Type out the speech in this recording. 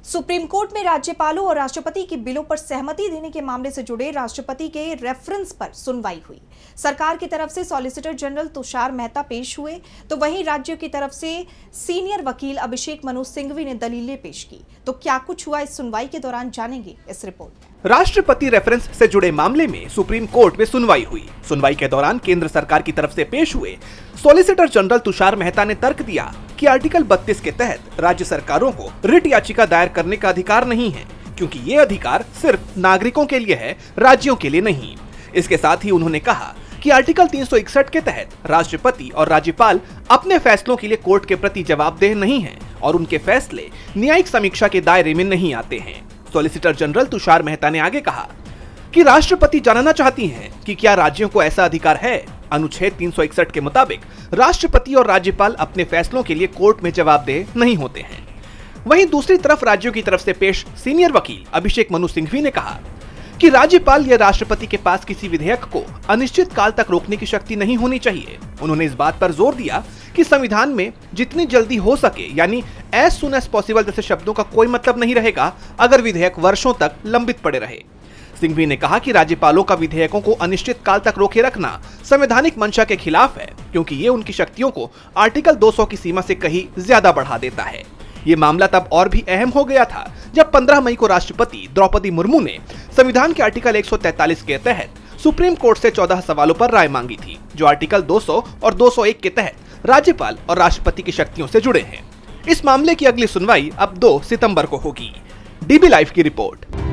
Supreme court में राज्यपालों और राष्ट्रपति के बिलों पर सहमति देने के मामले से जुड़े राष्ट्रपति के रेफरेंस पर सुनवाई हुई। सरकार की तरफ से सॉलिसिटर जनरल तुषार मेहता पेश हुए, तो वहीं राज्यों की तरफ से सीनियर वकील अभिषेक मनु सिंघवी ने दलीलें पेश की। तो क्या कुछ हुआ इस सुनवाई के दौरान, जानेंगे इस रिपोर्ट में। राष्ट्रपति रेफरेंस से जुड़े मामले में सुप्रीम कोर्ट में सुनवाई हुई। सुनवाई के दौरान केंद्र सरकार की तरफ से पेश हुए सॉलिसिटर जनरल तुषार मेहता ने तर्क दिया कि आर्टिकल 32 के तहत राज्य सरकारों को रिट याचिका दायर करने का अधिकार नहीं है, क्योंकि ये अधिकार सिर्फ नागरिकों के लिए है, राज्यों के लिए नहीं। इसके साथ ही उन्होंने कहा कि आर्टिकल 361 के तहत राष्ट्रपति और राज्यपाल अपने फैसलों के लिए कोर्ट के प्रति जवाबदेह नहीं हैं और उनके फैसले न्यायिक समीक्षा के दायरे में नहीं आते हैं। सॉलिसिटर जनरल तुषार मेहता ने आगे कहा कि राष्ट्रपति जानना चाहती हैं कि क्या राज्यों को ऐसा अधिकार है। अनुच्छेद 361 के मुताबिक राष्ट्रपति और राज्यपाल अपने फैसलों के लिए कोर्ट में जवाबदेह नहीं होते हैं। वहीं दूसरी तरफ राज्यों की तरफ से पेश सीनियर वकील अभिषेक मनु सिंघवी ने कहा कि राज्यपाल या राष्ट्रपति के पास किसी विधेयक को अनिश्चित काल तक रोकने की शक्ति नहीं होनी चाहिए। उन्होंने इस बात पर जोर दिया कि संविधान में जितनी जल्दी हो सके यानी एज सुन एज पॉसिबल जैसे शब्दों का कोई मतलब नहीं रहेगा अगर विधेयक वर्षों तक लंबित पड़े रहे। सिंघवी ने कहा कि राज्यपालों का विधेयकों को अनिश्चित काल तक रोके रखना संवैधानिक मंशा के खिलाफ है, क्योंकि ये उनकी शक्तियों को आर्टिकल 200 की सीमा से कहीं ज्यादा बढ़ा देता है। ये मामला तब और भी अहम हो गया था जब 15 मई को राष्ट्रपति द्रौपदी मुर्मू ने संविधान के आर्टिकल 143 के तहत सुप्रीम कोर्ट से 14 सवालों पर राय मांगी थी, जो आर्टिकल 200 और 201 के तहत राज्यपाल और राष्ट्रपति की शक्तियों से जुड़े हैं। इस मामले की अगली सुनवाई अब 2 सितंबर को होगी। डीबी लाइव की रिपोर्ट।